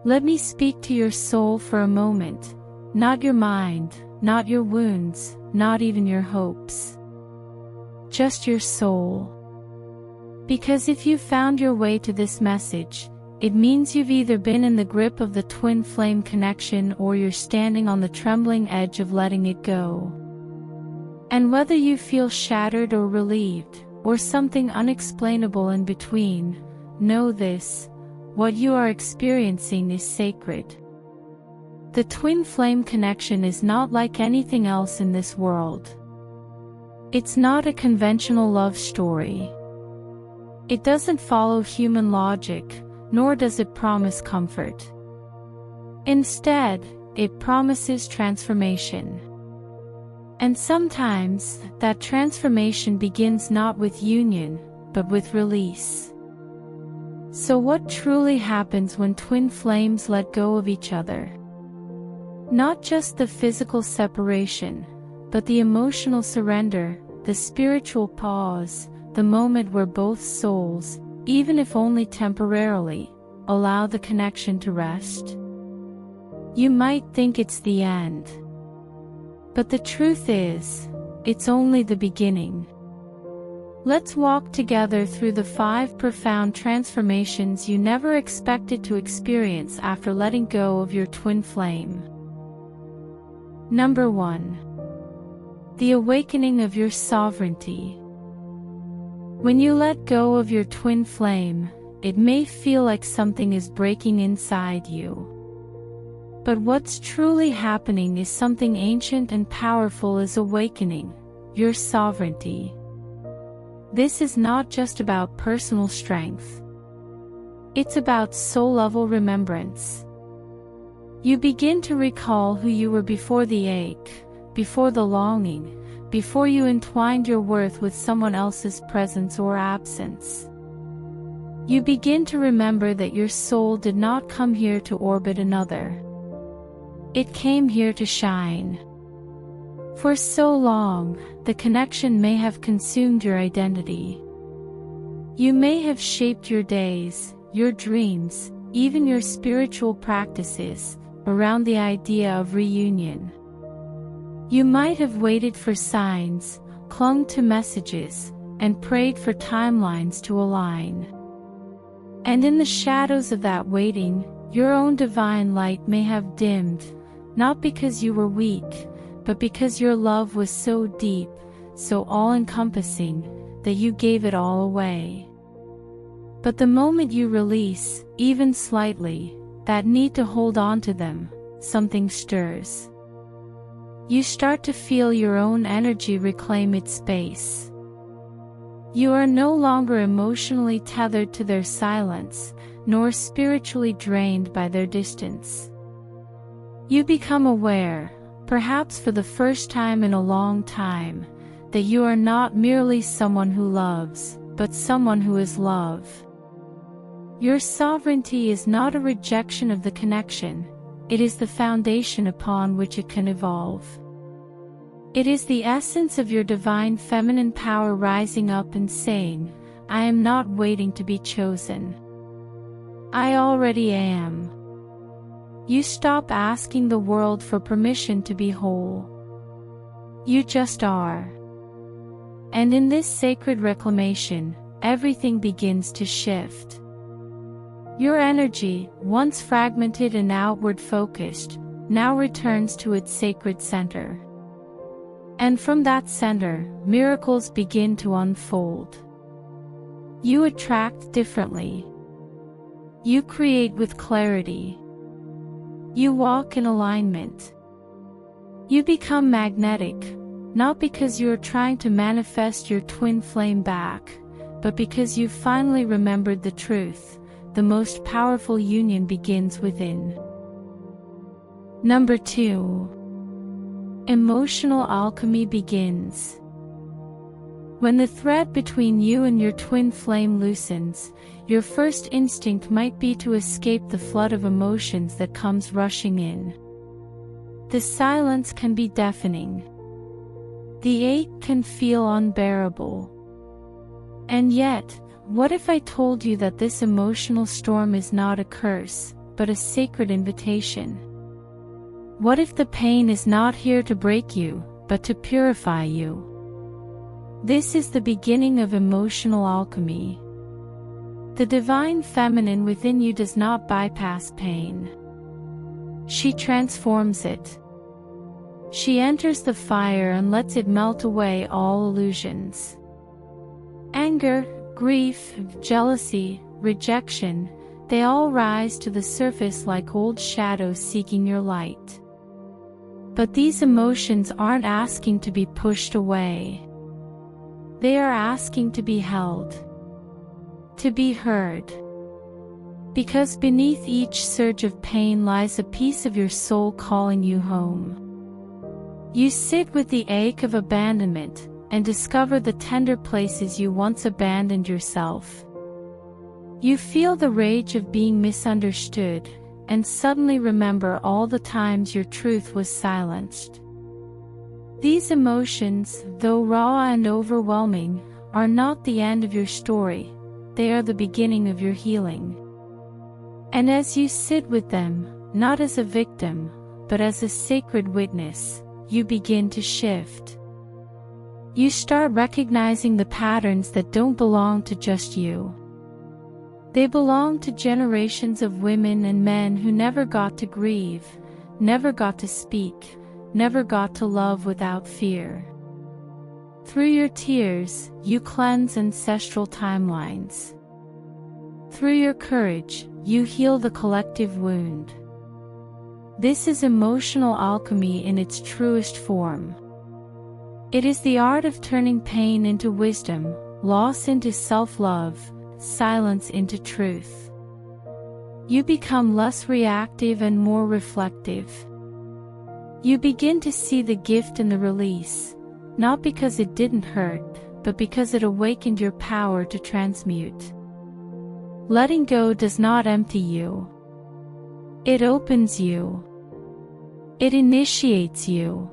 Let me speak to your soul for a moment, not your mind, not your wounds, not even your hopes. Just your soul. Because if you found your way to this message, it means you've either been in the grip of the twin flame connection or you're standing on the trembling edge of letting it go. And whether you feel shattered or relieved, or something unexplainable in between, know this: what you are experiencing is sacred. The twin flame connection is not like anything else in this world. It's not a conventional love story. It doesn't follow human logic, nor does it promise comfort. Instead, it promises transformation. And sometimes, that transformation begins not with union, but with release. So what truly happens when twin flames let go of each other? Not just the physical separation, but the emotional surrender, the spiritual pause, the moment where both souls, even if only temporarily, allow the connection to rest. You might think it's the end. But the truth is, it's only the beginning. Let's walk together through the 5 profound transformations you never expected to experience after letting go of your twin flame. Number 1. The awakening of your sovereignty. When you let go of your twin flame, it may feel like something is breaking inside you. But what's truly happening is something ancient and powerful is awakening: your sovereignty. This is not just about personal strength. It's about soul-level remembrance. You begin to recall who you were before the ache, before the longing, before you entwined your worth with someone else's presence or absence. You begin to remember that your soul did not come here to orbit another. It came here to shine. For so long, the connection may have consumed your identity. You may have shaped your days, your dreams, even your spiritual practices, around the idea of reunion. You might have waited for signs, clung to messages, and prayed for timelines to align. And in the shadows of that waiting, your own divine light may have dimmed, not because you were weak, but because your love was so deep, so all-encompassing, that you gave it all away. But the moment you release, even slightly, that need to hold on to them, something stirs. You start to feel your own energy reclaim its space. You are no longer emotionally tethered to their silence, nor spiritually drained by their distance. You become aware, perhaps for the first time in a long time, that you are not merely someone who loves, but someone who is love. Your sovereignty is not a rejection of the connection, it is the foundation upon which it can evolve. It is the essence of your divine feminine power rising up and saying, "I am not waiting to be chosen. I already am." You stop asking the world for permission to be whole. You just are. And in this sacred reclamation, everything begins to shift. Your energy, once fragmented and outward focused, now returns to its sacred center. And from that center, miracles begin to unfold. You attract differently. You create with clarity. You walk in alignment. You become magnetic, not because you are trying to manifest your twin flame back, but because you finally remembered the truth: the most powerful union begins within. Number 2. Emotional alchemy begins. When the thread between you and your twin flame loosens, your first instinct might be to escape the flood of emotions that comes rushing in. The silence can be deafening. The ache can feel unbearable. And yet, what if I told you that this emotional storm is not a curse, but a sacred invitation? What if the pain is not here to break you, but to purify you? This is the beginning of emotional alchemy. The divine feminine within you does not bypass pain. She transforms it. She enters the fire and lets it melt away all illusions. Anger, grief, jealousy, rejection, they all rise to the surface like old shadows seeking your light. But these emotions aren't asking to be pushed away. They are asking to be held, to be heard. Because beneath each surge of pain lies a piece of your soul calling you home. You sit with the ache of abandonment and discover the tender places you once abandoned yourself. You feel the rage of being misunderstood, and suddenly remember all the times your truth was silenced. These emotions, though raw and overwhelming, are not the end of your story, they are the beginning of your healing. And as you sit with them, not as a victim, but as a sacred witness, you begin to shift. You start recognizing the patterns that don't belong to just you. They belong to generations of women and men who never got to grieve, never got to speak, never got to love without fear. Through your tears, you cleanse ancestral timelines. Through your courage, you heal the collective wound. This is emotional alchemy in its truest form. It is the art of turning pain into wisdom, loss into self-love, silence into truth. You become less reactive and more reflective. You begin to see the gift in the release, not because it didn't hurt, but because it awakened your power to transmute. Letting go does not empty you. It opens you. It initiates you.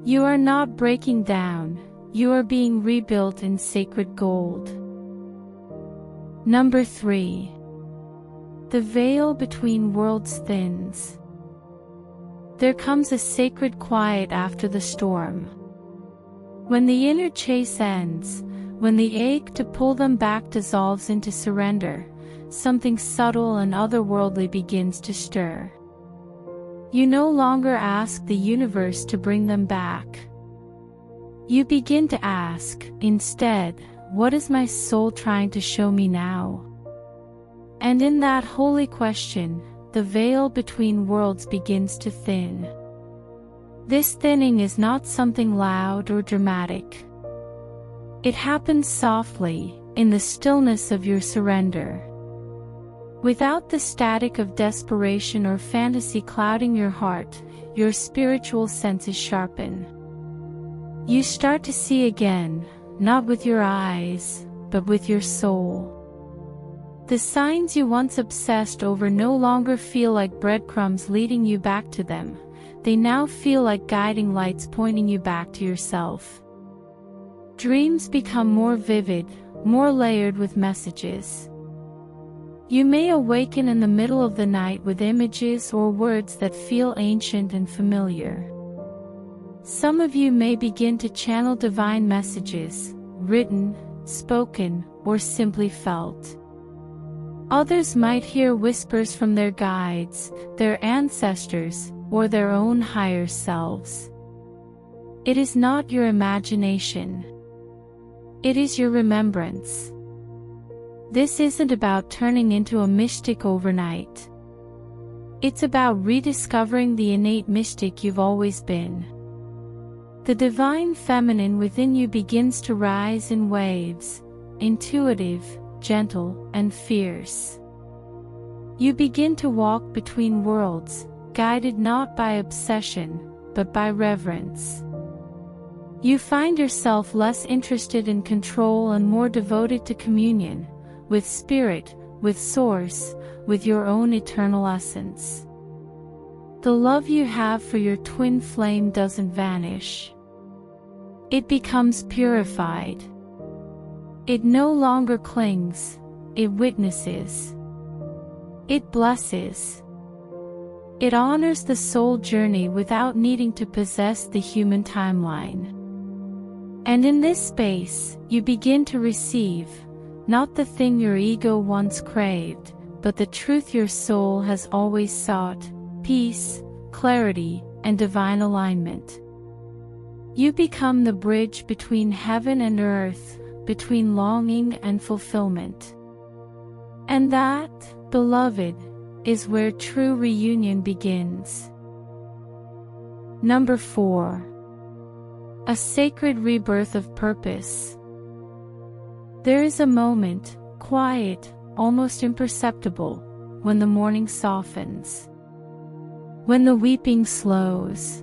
You are not breaking down, you are being rebuilt in sacred gold. Number 3. The veil between worlds thins. There comes a sacred quiet after the storm. When the inner chase ends, when the ache to pull them back dissolves into surrender, something subtle and otherworldly begins to stir. You no longer ask the universe to bring them back. You begin to ask, instead, what is my soul trying to show me now? And in that holy question, the veil between worlds begins to thin. This thinning is not something loud or dramatic. It happens softly, in the stillness of your surrender. Without the static of desperation or fantasy clouding your heart, your spiritual senses sharpen. You start to see again, not with your eyes, but with your soul. The signs you once obsessed over no longer feel like breadcrumbs leading you back to them. They now feel like guiding lights pointing you back to yourself. Dreams become more vivid, more layered with messages. You may awaken in the middle of the night with images or words that feel ancient and familiar. Some of you may begin to channel divine messages, written, spoken, or simply felt. Others might hear whispers from their guides, their ancestors, or their own higher selves. It is not your imagination. It is your remembrance. This isn't about turning into a mystic overnight. It's about rediscovering the innate mystic you've always been. The divine feminine within you begins to rise in waves, intuitive, gentle, and fierce. You begin to walk between worlds, guided not by obsession, but by reverence. You find yourself less interested in control and more devoted to communion, with spirit, with source, with your own eternal essence. The love you have for your twin flame doesn't vanish. It becomes purified. It no longer clings, it witnesses. It blesses. It honors the soul journey without needing to possess the human timeline. And in this space, you begin to receive, not the thing your ego once craved, but the truth your soul has always sought: peace, clarity, and divine alignment. You become the bridge between heaven and earth, between longing and fulfillment. And that, beloved, is where true reunion begins. Number 4. A sacred rebirth of purpose. There is a moment, quiet, almost imperceptible, when the morning softens. When the weeping slows.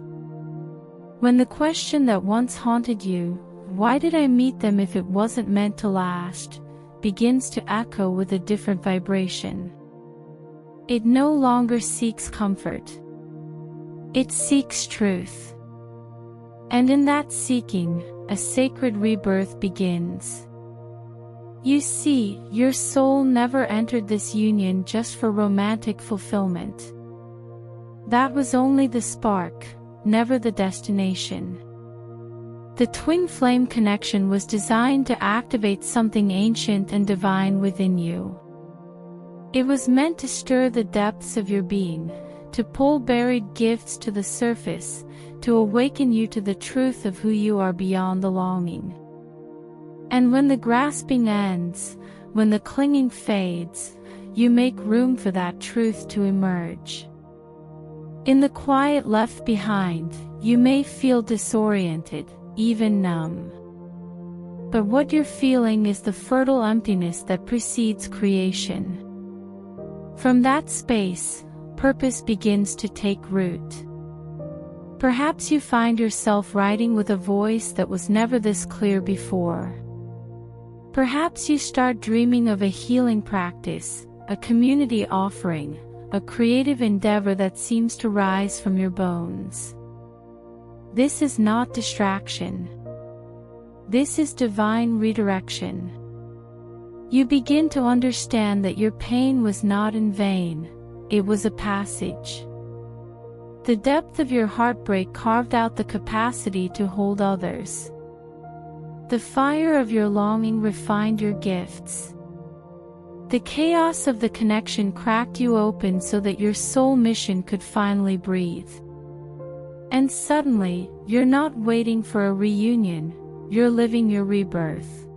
When the question that once haunted you, "Why did I meet them if it wasn't meant to last?" begins to echo with a different vibration. It no longer seeks comfort. It seeks truth. And in that seeking, a sacred rebirth begins. You see, your soul never entered this union just for romantic fulfillment. That was only the spark, never the destination. The twin flame connection was designed to activate something ancient and divine within you. It was meant to stir the depths of your being, to pull buried gifts to the surface, to awaken you to the truth of who you are beyond the longing. And when the grasping ends, when the clinging fades, you make room for that truth to emerge. In the quiet left behind, you may feel disoriented, even numb. But what you're feeling is the fertile emptiness that precedes creation. From that space, purpose begins to take root. Perhaps you find yourself writing with a voice that was never this clear before. Perhaps you start dreaming of a healing practice, a community offering, a creative endeavor that seems to rise from your bones. This is not distraction. This is divine redirection. You begin to understand that your pain was not in vain, it was a passage. The depth of your heartbreak carved out the capacity to hold others. The fire of your longing refined your gifts. The chaos of the connection cracked you open so that your soul mission could finally breathe. And suddenly, you're not waiting for a reunion, you're living your rebirth.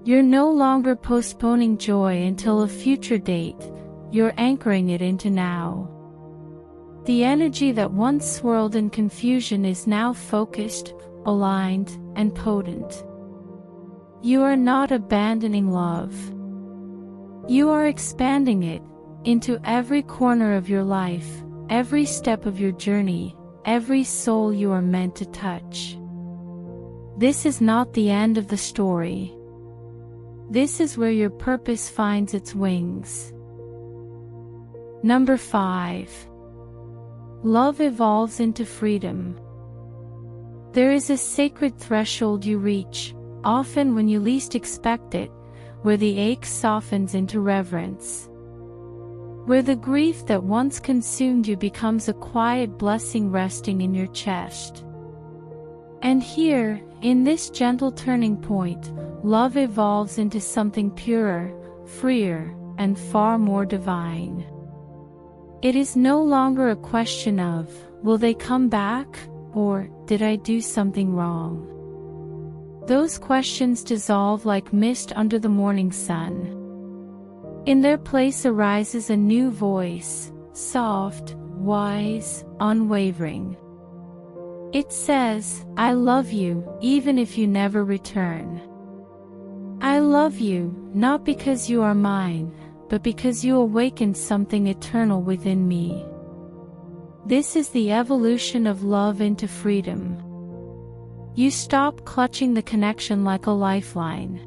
You're no longer postponing joy until a future date, you're anchoring it into now. The energy that once swirled in confusion is now focused, aligned, and potent. You are not abandoning love. You are expanding it into every corner of your life, every step of your journey, every soul you are meant to touch. This is not the end of the story. This is where your purpose finds its wings. Number 5. Love evolves into freedom. There is a sacred threshold you reach, often when you least expect it, where the ache softens into reverence. Where the grief that once consumed you becomes a quiet blessing resting in your chest. And here, in this gentle turning point, love evolves into something purer, freer, and far more divine. It is no longer a question of, will they come back, or, did I do something wrong? Those questions dissolve like mist under the morning sun. In their place arises a new voice, soft, wise, unwavering. It says, I love you, even if you never return. I love you, not because you are mine, but because you awakened something eternal within me. This is the evolution of love into freedom. You stop clutching the connection like a lifeline.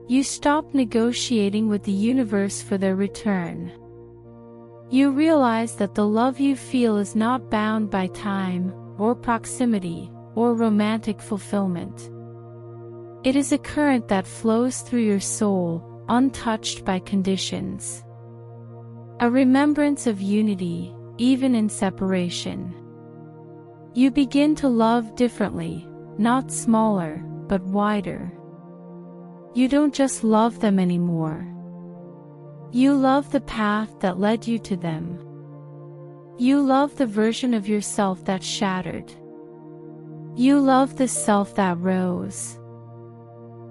You stop negotiating with the universe for their return. You realize that the love you feel is not bound by time, or proximity, or romantic fulfillment. It is a current that flows through your soul, untouched by conditions. a remembrance of unity, even in separation. You begin to love differently, not smaller, but wider. You don't just love them anymore. You love the path that led you to them. You love the version of yourself that shattered. You love the self that rose.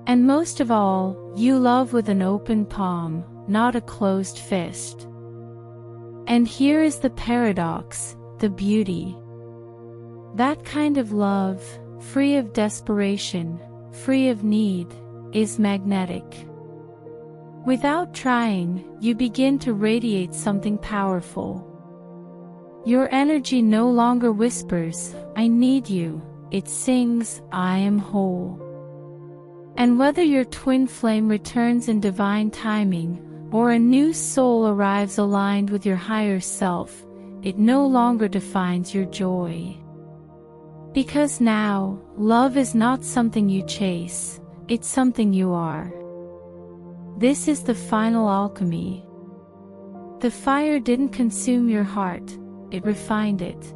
And most of all, you love with an open palm, not a closed fist. And here is the paradox, the beauty. That kind of love, free of desperation, free of need, is magnetic. Without trying, you begin to radiate something powerful. Your energy no longer whispers, "I need you," it sings, "I am whole." And whether your twin flame returns in divine timing, or a new soul arrives aligned with your higher self, it no longer defines your joy. Because now, love is not something you chase, it's something you are. This is the final alchemy. The fire didn't consume your heart, it refined it.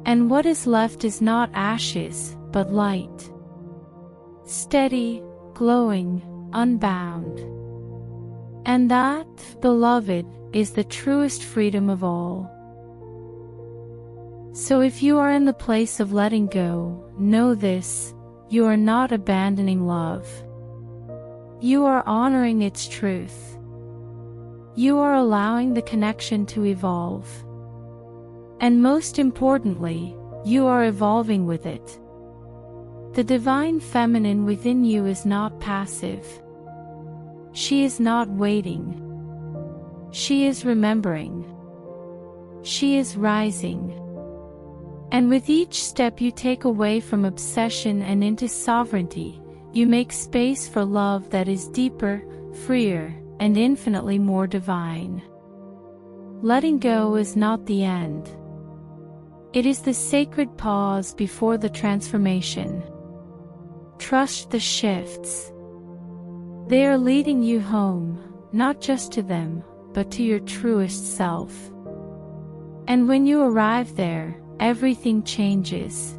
And what is left is not ashes, but light. Steady, glowing, unbound. And that, beloved, is the truest freedom of all. So if you are in the place of letting go, know this, you are not abandoning love. You are honoring its truth. You are allowing the connection to evolve. And most importantly, you are evolving with it. The divine feminine within you is not passive. She is not waiting. She is remembering. She is rising. And with each step you take away from obsession and into sovereignty, you make space for love that is deeper, freer, and infinitely more divine. Letting go is not the end. It is the sacred pause before the transformation. Trust the shifts. They are leading you home, not just to them, but to your truest self. And when you arrive there, everything changes.